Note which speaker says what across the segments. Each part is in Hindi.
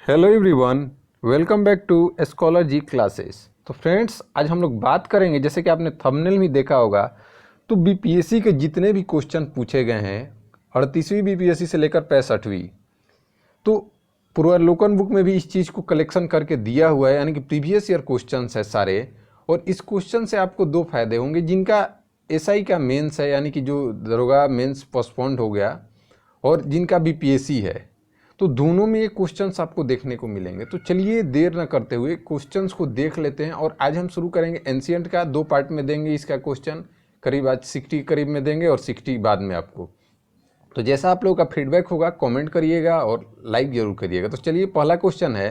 Speaker 1: Hello everyone, welcome back to astrology classes. तो फ्रेंड्स, आज हम लोग बात करेंगे, जैसे कि आपने थंबनेल में देखा होगा, तो बीपीएससी के जितने भी क्वेश्चन पूछे गए हैं 38वीं बीपीएससी से लेकर 65वीं, तो पूर्वावलोकन बुक में भी इस चीज़ को कलेक्शन करके दिया हुआ है, यानी कि प्रीवियस ईयर क्वेश्चन है सारे। और इस क्वेश्चन से आपको दो फायदे होंगे, जिनका एसआई का मेंस है, यानी कि जो दरोगा मेंस पोस्टपोन्ड हो गया, और जिनका बीपीएससी है, तो दोनों में ये क्वेश्चंस आपको देखने को मिलेंगे। तो चलिए देर न करते हुए क्वेश्चंस को देख लेते हैं। और आज हम शुरू करेंगे एंशिएंट का, दो पार्ट में देंगे इसका क्वेश्चन, करीब आज 60 करीब में देंगे और 60 बाद में आपको। तो जैसा आप लोगों का फीडबैक होगा कमेंट करिएगा और लाइक जरूर करिएगा। तो चलिए, पहला क्वेश्चन है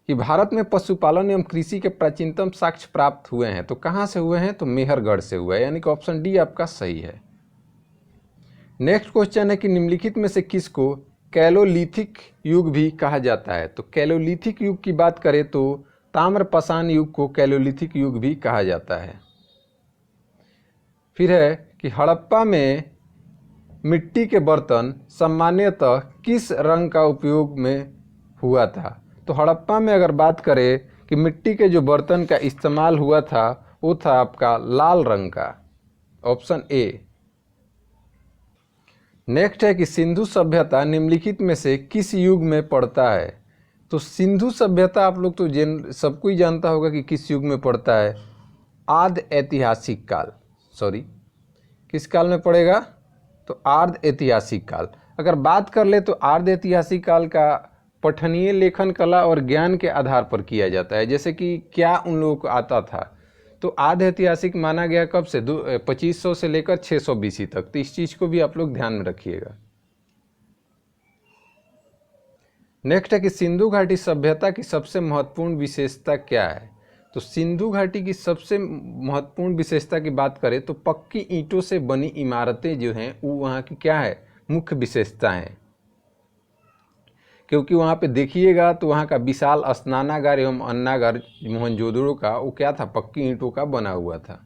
Speaker 1: कि भारत में पशुपालन एवं कृषि के प्राचीनतम साक्ष्य प्राप्त हुए हैं, तो कहाँ से हुए हैं? तो मेहरगढ़ से हुआ है, यानी कि ऑप्शन डी आपका सही है। नेक्स्ट क्वेश्चन है कि निम्नलिखित में से किसको कैलोलिथिक युग भी कहा जाता है? तो कैलोलिथिक युग की बात करें तो ताम्रपाषाण युग को कैलोलिथिक युग भी कहा जाता है। फिर है कि हड़प्पा में मिट्टी के बर्तन सामान्यतः किस रंग का उपयोग में हुआ था? तो हड़प्पा में अगर बात करें कि मिट्टी के जो बर्तन का इस्तेमाल हुआ था, वो था आपका लाल रंग का, ऑप्शन ए। नेक्स्ट है कि सिंधु सभ्यता निम्नलिखित में से किस युग में पड़ता है? तो सिंधु सभ्यता आप लोग तो सबको ही जानता होगा कि किस युग में पड़ता है। आद्य ऐतिहासिक काल, सॉरी, किस काल में पड़ेगा? तो आर्ध ऐतिहासिक काल। अगर बात कर ले तो आर्ध ऐतिहासिक काल का पठनीय लेखन कला और ज्ञान के आधार पर किया जाता है, जैसे कि क्या उन लोगों को आता था। तो आद्य ऐतिहासिक माना गया कब से? 2500 से लेकर 600 बीसी तक। तो इस चीज को भी आप लोग ध्यान में रखिएगा। नेक्स्ट है कि सिंधु घाटी सभ्यता की सबसे महत्वपूर्ण विशेषता क्या है? तो सिंधु घाटी की सबसे महत्वपूर्ण विशेषता की बात करें तो पक्की ईंटों से बनी इमारतें जो हैं वो वहाँ की क्या है? मुख्य विशेषता है। क्योंकि वहाँ पे देखिएगा तो वहाँ का विशाल स्नानागार एवं अन्नागार मोहनजोदड़ो का वो क्या था? पक्की ईंटों का बना हुआ था।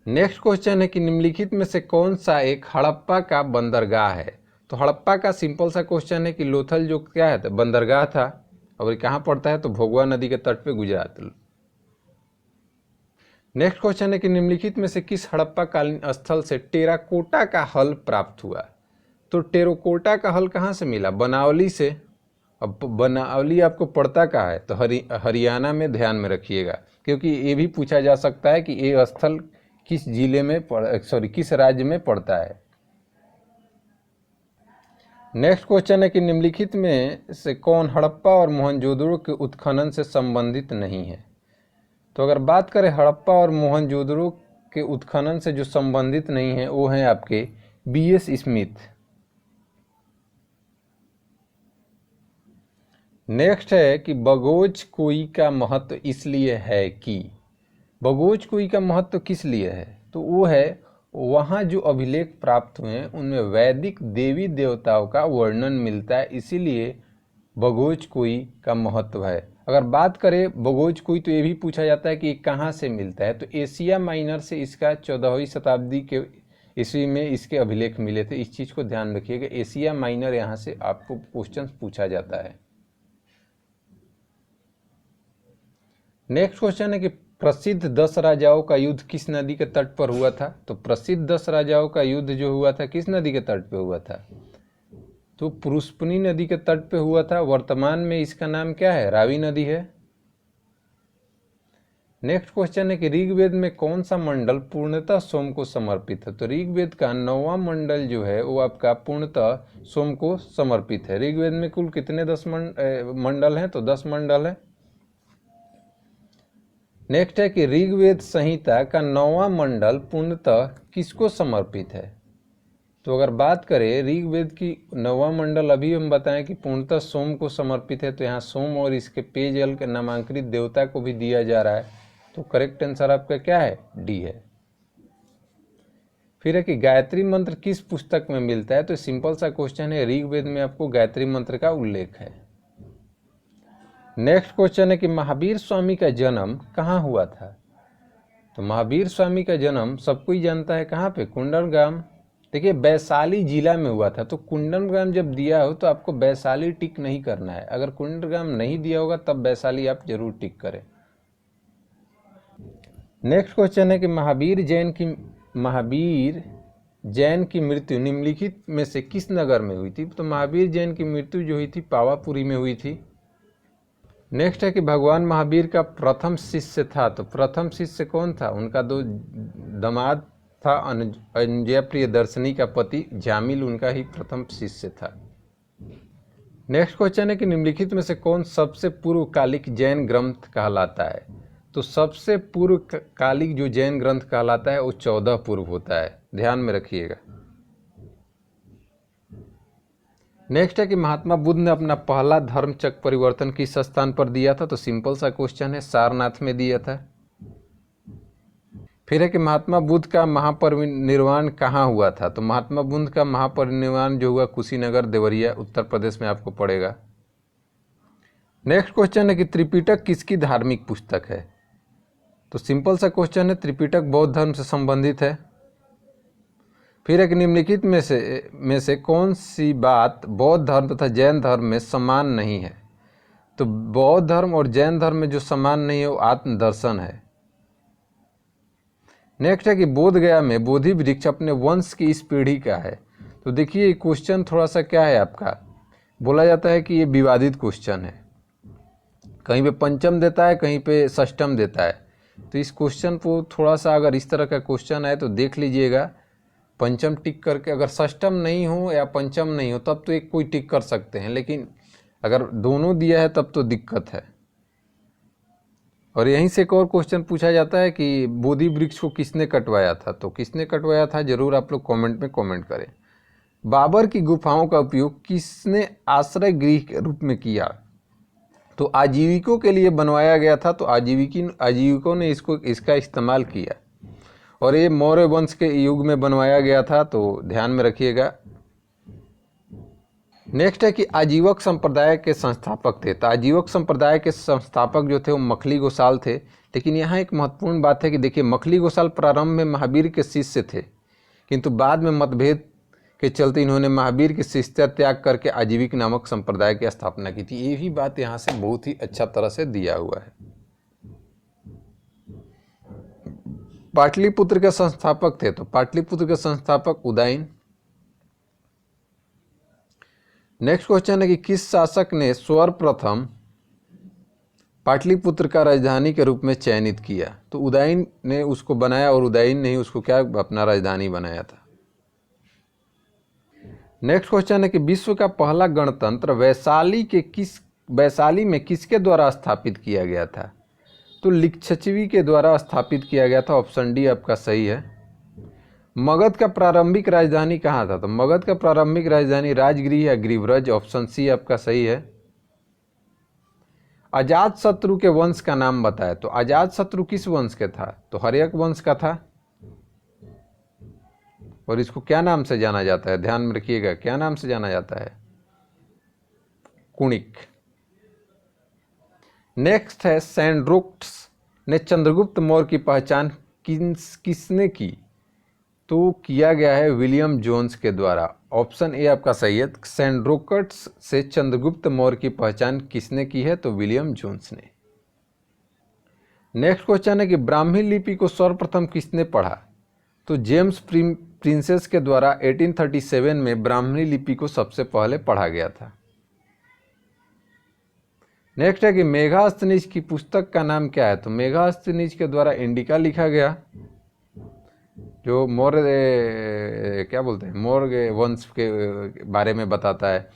Speaker 1: नेक्स्ट क्वेश्चन है कि निम्नलिखित में से कौन सा एक हड़प्पा का बंदरगाह है? तो हड़प्पा का सिंपल सा क्वेश्चन है कि लोथल जो क्या है, तो बंदरगाह था, और ये कहाँ पड़ता है? तो भोगवा नदी के तट पे गुजरात। नेक्स्ट क्वेश्चन है कि निम्नलिखित में से किस हड़प्पा कालीन स्थल से टेराकोटा का हल प्राप्त हुआ? तो टेराकोटा का हल कहाँ से मिला? बनावली से। अब बनावली आपको पड़ता कहाँ है? तो हरियाणा में, ध्यान में रखिएगा, क्योंकि ये भी पूछा जा सकता है कि ये स्थल किस जिले में किस राज्य में पड़ता है। नेक्स्ट क्वेश्चन है कि निम्नलिखित में से कौन हड़प्पा और मोहनजोदड़ो के उत्खनन से संबंधित नहीं है? तो अगर बात करें हड़प्पा और मोहनजोदड़ो के उत्खनन से जो संबंधित नहीं है, वो हैं आपके बीएस स्मिथ। नेक्स्ट है कि बगोज कुई का महत्व इसलिए है कि, बगोज कुई का महत्व किस लिए है? तो वो है वहाँ जो अभिलेख प्राप्त हुए हैं उनमें वैदिक देवी देवताओं का वर्णन मिलता है, इसीलिए बगोज कुई का महत्व है। अगर बात करें बगोज कुई तो ये भी पूछा जाता है कि ये कहाँ से मिलता है? तो एशिया माइनर से इसका 14वीं शताब्दी के ईस्वी में इसके अभिलेख मिले थे। इस चीज़ को ध्यान रखिएगा, एशिया माइनर यहाँ से आपको क्वेश्चन पूछा जाता है। नेक्स्ट क्वेश्चन है कि प्रसिद्ध 10 राजाओं का युद्ध किस नदी के तट पर हुआ था? तो प्रसिद्ध 10 राजाओं का युद्ध जो हुआ था किस नदी के तट पे हुआ था? तो पुरुषपुनी नदी के तट पे हुआ था। वर्तमान में इसका नाम क्या है? रावी नदी है। नेक्स्ट क्वेश्चन है कि ऋग्वेद में कौन सा मंडल पूर्णतः सोम को समर्पित है? तो ऋग्वेद का 9वां मंडल जो है वो आपका पूर्णतः सोम को समर्पित है। ऋग्वेद में कुल कितने 10 मंडल हैं? तो 10 मंडल है। नेक्स्ट है कि ऋग्वेद संहिता का 9वां मंडल पूर्णतः किसको समर्पित है? तो अगर बात करें ऋग्वेद की 9वां मंडल, अभी हम बताएं कि पूर्णतः सोम को समर्पित है, तो यहाँ सोम और इसके पेयजल के नामांकित देवता को भी दिया जा रहा है। तो करेक्ट आंसर आपका क्या है? डी है। फिर है कि गायत्री मंत्र किस पुस्तक में मिलता है? तो सिंपल सा क्वेश्चन है, ऋग्वेद में आपको गायत्री मंत्र का उल्लेख है। नेक्स्ट क्वेश्चन है कि महावीर स्वामी का जन्म कहाँ हुआ था? तो महावीर स्वामी का जन्म सबको ही जानता है, कहाँ पे? कुंडलगाम। देखिए वैशाली जिला में हुआ था, तो कुंडनग्राम जब दिया हो तो आपको वैशाली टिक नहीं करना है। अगर कुंडनग्राम नहीं दिया होगा तब वैशाली आप जरूर टिक करें। नेक्स्ट क्वेश्चन है कि महावीर जैन की मृत्यु निम्नलिखित में से किस नगर में हुई थी? तो महावीर जैन की मृत्यु जो हुई थी पावापुरी में हुई थी। नेक्स्ट है कि भगवान महावीर का प्रथम शिष्य था, तो प्रथम शिष्य कौन था? उनका दो दामाद था, अनुजया प्रियदर्शनी का पति जामिल उनका ही प्रथम शिष्य था। नेक्स्ट क्वेश्चन है कि निम्नलिखित में से कौन सबसे पूर्वकालिक जैन ग्रंथ कहलाता है? तो सबसे पूर्वकालिक जो जैन ग्रंथ कहलाता है वो 14 पूर्व होता है, ध्यान में रखिएगा। नेक्स्ट है कि महात्मा बुद्ध ने अपना पहला धर्म चक्र परिवर्तन किस स्थान पर दिया था? तो सिंपल सा क्वेश्चन है, सारनाथ में दिया था। फिर है कि महात्मा बुद्ध का महापरिनिर्वाण कहाँ हुआ था? तो महात्मा बुद्ध का महापरिनिर्वाण जो हुआ कुशीनगर देवरिया उत्तर प्रदेश में आपको पड़ेगा। नेक्स्ट क्वेश्चन है कि त्रिपिटक किसकी धार्मिक पुस्तक है? तो सिंपल सा क्वेश्चन है, त्रिपिटक बौद्ध धर्म से संबंधित है। फिर एक निम्नलिखित में से कौन सी बात बौद्ध धर्म तथा जैन धर्म में समान नहीं है? तो बौद्ध धर्म और जैन धर्म में जो समान नहीं है वो आत्मदर्शन है। नेक्स्ट है कि बोध गया में बोधि वृक्ष अपने वंश की इस पीढ़ी का है। तो देखिए ये क्वेश्चन थोड़ा सा क्या है आपका, बोला जाता है कि ये विवादित क्वेश्चन है, कहीं पे पंचम देता है कहीं पे षष्टम देता है। तो इस क्वेश्चन को थोड़ा सा अगर इस तरह का क्वेश्चन आए तो देख लीजिएगा, पंचम टिक करके, अगर षष्टम नहीं हो या पंचम नहीं हो तब तो एक कोई टिक कर सकते हैं, लेकिन अगर दोनों दिया है तब तो दिक्कत है। और यहीं से एक और क्वेश्चन पूछा जाता है कि बोधि वृक्ष को किसने कटवाया था? तो किसने कटवाया था जरूर आप लोग कमेंट में कमेंट करें। बाबर की गुफाओं का उपयोग किसने आश्रय गृह के रूप में किया? तो आजीविकों के लिए बनवाया गया था, तो आजीविकों ने इसका इस्तेमाल किया, और ये मौर्य वंश के युग में बनवाया गया था, तो ध्यान में रखिएगा। नेक्स्ट है कि आजीवक संप्रदाय के संस्थापक थे। तो आजीवक संप्रदाय के संस्थापक जो थे वो मखली गोसाल थे। लेकिन यहाँ एक महत्वपूर्ण बात है कि देखिए मखली गोसाल प्रारंभ में महावीर के शिष्य थे, किंतु बाद में मतभेद के चलते इन्होंने महावीर की शिष्यता त्याग करके आजीविक नामक संप्रदाय की स्थापना की थी। ये भी बात यहाँ से बहुत ही अच्छा तरह से दिया हुआ है। पाटलिपुत्र के संस्थापक थे, तो पाटलिपुत्र के संस्थापक उदयन। नेक्स्ट क्वेश्चन है कि किस शासक ने सर्वप्रथम पाटलिपुत्र का राजधानी के रूप में चयनित किया? तो उदयन ने उसको बनाया, और उदयन ने ही उसको क्या अपना राजधानी बनाया था। नेक्स्ट क्वेश्चन है कि विश्व का पहला गणतंत्र वैशाली में किसके द्वारा स्थापित किया गया था? तो लिच्छवी के द्वारा स्थापित किया गया था, ऑप्शन डी आपका सही है। मगध का प्रारंभिक राजधानी कहाँ था? तो मगध का प्रारंभिक राजधानी राजगृह या गिरिव्रज, ऑप्शन सी आपका सही है। अजात शत्रु के वंश का नाम बताए। तो अजात शत्रु किस वंश के था? तो हर्यक वंश का था, और इसको क्या नाम से जाना जाता है? ध्यान में रखिएगा, क्या नाम से जाना जाता है? कुणिक। नेक्स्ट है सैंड्रोक्ट्स ने चंद्रगुप्त मौर्य की पहचान किसने की? तो किया गया है विलियम जोन्स के द्वारा, ऑप्शन ए आपका सही है। सैंड्रोक्ट्स से चंद्रगुप्त मौर्य की पहचान किसने की है? तो विलियम जोन्स ने। नेक्स्ट क्वेश्चन है कि ब्राह्मी लिपि को सर्वप्रथम किसने पढ़ा? तो जेम्स प्रिंसेस के द्वारा 1837 में ब्राह्मी लिपि को सबसे पहले पढ़ा गया था। नेक्स्ट है कि मेघास्तनीज की पुस्तक का नाम क्या है? तो मेघास्तनीज के द्वारा इंडिका लिखा गया, जो मौर्य वंश के बारे में बताता है।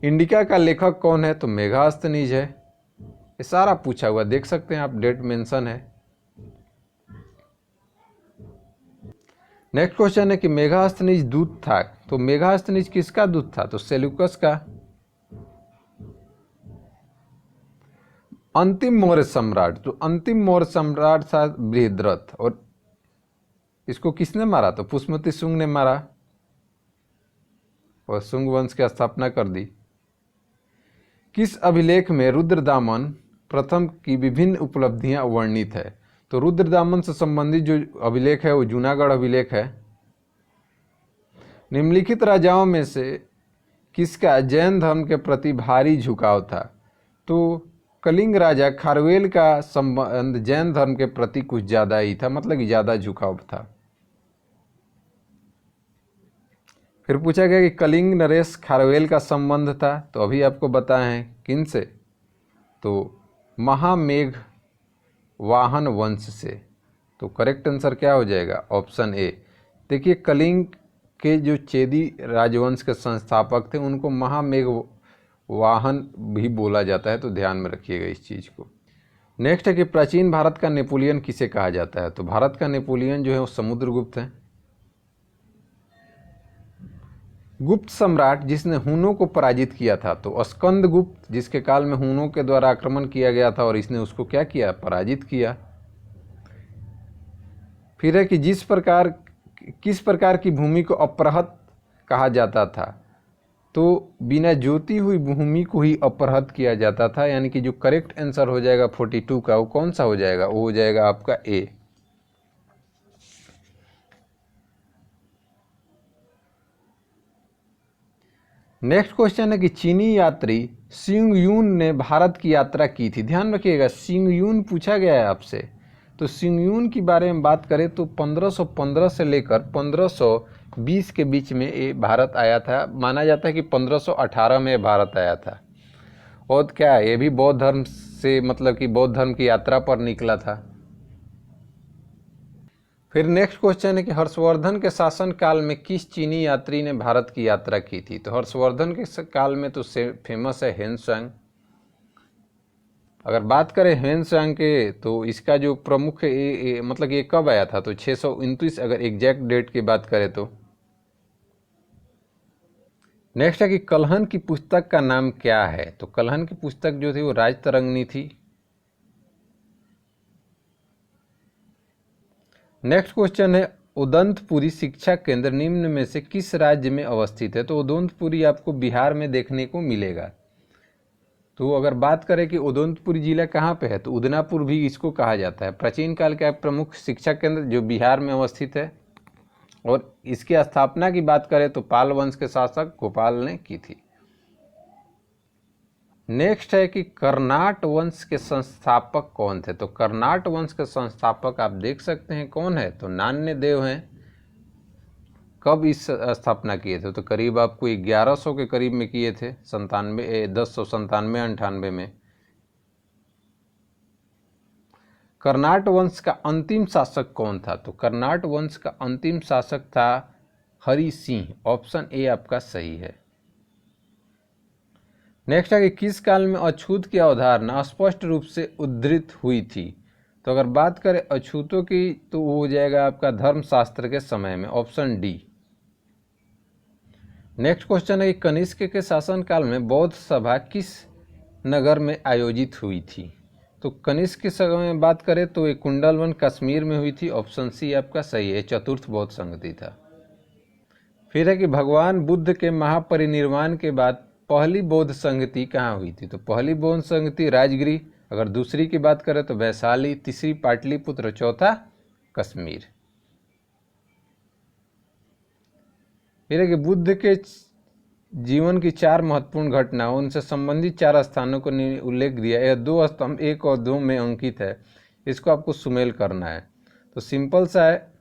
Speaker 1: इंडिका का लेखक कौन है? तो मेघास्तनीज है। ये सारा पूछा हुआ, देख सकते हैं आप, डेट मेंशन है। नेक्स्ट क्वेश्चन है कि मेघास्तनीज दूत था। तो मेघास्तनीज किसका दूत था? तो सेल्यूकस का। अंतिम मौर्य सम्राट, तो अंतिम मौर्य सम्राट था बृहद्रथ, और इसको किसने मारा? तो पुष्यमति शुंग ने मारा, और शुंग वंश की स्थापना कर दी। किस अभिलेख में रुद्रदामन प्रथम की विभिन्न उपलब्धियां वर्णित है? तो रुद्रदामन से संबंधित जो अभिलेख है वो जूनागढ़ अभिलेख है। निम्नलिखित राजाओं में से किसका जैन धर्म के प्रति भारी झुकाव था? तो कलिंग राजा खारवेल का संबंध जैन धर्म के प्रति कुछ ज़्यादा ही था, मतलब कि ज़्यादा झुकाव था। फिर पूछा गया कि कलिंग नरेश खारवेल का संबंध था, तो अभी आपको बताए हैं किन से, तो महामेघ वाहन वंश से। तो करेक्ट आंसर क्या हो जाएगा? Option A. देखिए कलिंग के जो चेदी राजवंश के संस्थापक थे उनको महामेघ वाहन भी बोला जाता है, तो ध्यान में रखिएगा इस चीज़ को। नेक्स्ट है कि प्राचीन भारत का नेपोलियन किसे कहा जाता है? तो भारत का नेपोलियन जो है वो समुद्रगुप्त है। गुप्त सम्राट जिसने हुनों को पराजित किया था, तो स्कंदगुप्त, जिसके काल में हुनों के द्वारा आक्रमण किया गया था और इसने उसको क्या किया? पराजित किया। फिर है कि किस प्रकार की भूमि को अपरहत कहा जाता था? तो बिना जोती हुई भूमि को ही अपरहत किया जाता था, यानी कि जो करेक्ट आंसर हो जाएगा 42 का, वो कौन सा हो जाएगा? वो हो जाएगा आपका ए। नेक्स्ट क्वेश्चन है कि चीनी यात्री सिंग यून ने भारत की यात्रा की थी। ध्यान रखिएगा सिंग यून पूछा गया है आपसे। तो सिंग यून की बारे में बात करें तो 1515 से लेकर 1520 के बीच में ये भारत आया था। माना जाता है कि 1518 में भारत आया था। और क्या है, ये भी बौद्ध धर्म से, मतलब कि बौद्ध धर्म की यात्रा पर निकला था। फिर नेक्स्ट क्वेश्चन है कि हर्षवर्धन के शासन काल में किस चीनी यात्री ने भारत की यात्रा की थी? तो हर्षवर्धन के काल में तो फेमस है हेनसांग। अगर बात करें हेनसांग के, तो इसका जो प्रमुख मतलब ये कब आया था? तो 629, अगर एग्जैक्ट डेट की बात करें तो। नेक्स्ट है कि कल्हन की पुस्तक का नाम क्या है? तो कल्हन की पुस्तक जो थी वो राजतरंगिणी थी। नेक्स्ट क्वेश्चन है उदंतपुरी शिक्षा केंद्र निम्न में से किस राज्य में अवस्थित है? तो उदंतपुरी आपको बिहार में देखने को मिलेगा। तो अगर बात करें कि उदंतपुरी जिला कहाँ पे है, तो उदनापुर भी इसको कहा जाता है। प्राचीन काल का प्रमुख शिक्षा केंद्र जो बिहार में अवस्थित है। और इसकी स्थापना की बात करें तो पाल वंश के शासक गोपाल ने की थी। नेक्स्ट है कि कर्नाट वंश के संस्थापक कौन थे? तो कर्नाट वंश के संस्थापक आप देख सकते हैं कौन है, तो नान्य देव हैं। कब इस स्थापना किए थे? तो करीब आपको 1100 के करीब में किए थे, 1097 में। कर्नाट वंश का अंतिम शासक कौन था? तो कर्नाट वंश का अंतिम शासक था हरि सिंह। ऑप्शन ए आपका सही है। नेक्स्ट है कि किस काल में अछूत की अवधारणा स्पष्ट रूप से उद्धृत हुई थी? तो अगर बात करें अछूतों की, तो वो हो जाएगा आपका धर्मशास्त्र के समय में। Option D. नेक्स्ट क्वेश्चन है कि कनिष्क के शासनकाल में बौद्ध सभा किस नगर में आयोजित हुई थी? तो कनिष्क के समय में बात करें तो ये कुंडलवन कश्मीर में हुई थी। ऑप्शन सी आपका सही है, चतुर्थ बौद्ध संगति था। फिर है कि भगवान बुद्ध के महापरिनिर्वाण के बाद पहली बौद्ध संगति कहाँ हुई थी? तो पहली बौद्ध संगति राजगिरी, अगर दूसरी की बात करें तो वैशाली, तीसरी पाटलिपुत्र, चौथा कश्मीर। फिर है कि बुद्ध के जीवन की 4 महत्वपूर्ण घटनाओं, उनसे संबंधित 4 स्थानों को उल्लेख दिया। यह 2 स्तंभ 1 और 2 में अंकित है, इसको आपको सुमेल करना है। तो सिंपल सा है,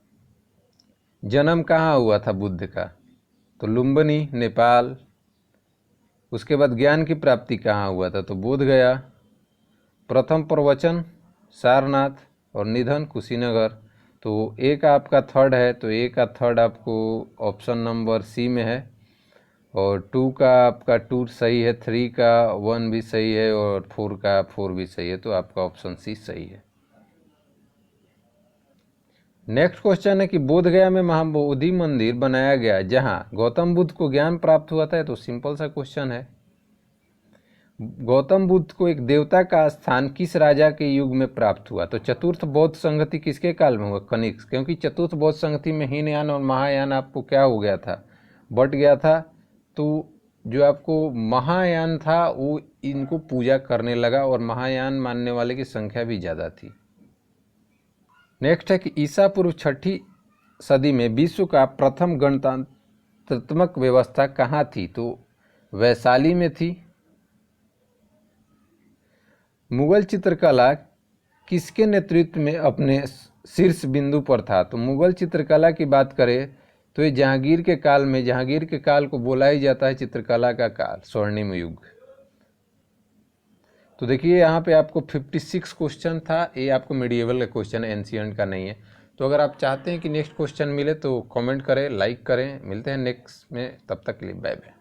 Speaker 1: जन्म कहाँ हुआ था बुद्ध का? तो लुम्बिनी, नेपाल। उसके बाद ज्ञान की प्राप्ति कहाँ हुआ था? तो बोध गया। प्रथम प्रवचन सारनाथ, और निधन कुशीनगर। तो ए का आपका थर्ड है, तो ए का थर्ड आपको ऑप्शन नंबर सी में है। और 2 का आपका 2 सही है, 3 का 1 भी सही है, और 4 का 4 भी सही है। तो आपका ऑप्शन सी सही है। नेक्स्ट क्वेश्चन है कि बोध गया में महाबोधि मंदिर बनाया गया जहां गौतम बुद्ध को ज्ञान प्राप्त हुआ था। तो सिंपल सा क्वेश्चन है, गौतम बुद्ध को एक देवता का स्थान किस राजा के युग में प्राप्त हुआ? तो चतुर्थ बौद्ध संगति किसके काल में हुआ? कनिष्क। क्योंकि चतुर्थ बौद्ध संगति में हीनयान और महायान आपको क्या हो गया था? बट गया था। तो जो आपको महायान था वो इनको पूजा करने लगा, और महायान मानने वाले की संख्या भी ज़्यादा थी। नेक्स्ट है कि ईसा पूर्व 6ठी सदी में विश्व का प्रथम चित्रात्मक व्यवस्था कहाँ थी? तो वैशाली में थी। मुगल चित्रकला किसके नेतृत्व में अपने शीर्ष बिंदु पर था? तो मुगल चित्रकला की बात करें तो ये जहांगीर के काल में, जहांगीर के काल को बोला ही जाता है चित्रकला का काल, स्वर्णिम युग। तो देखिए यहाँ पे आपको 56 क्वेश्चन था, ये आपको मिडिएवल का क्वेश्चन है, एंशिएंट का नहीं है। तो अगर आप चाहते हैं कि नेक्स्ट क्वेश्चन मिले तो कमेंट करें, लाइक करें। मिलते हैं नेक्स्ट में, तब तक के लिए बाय बाय।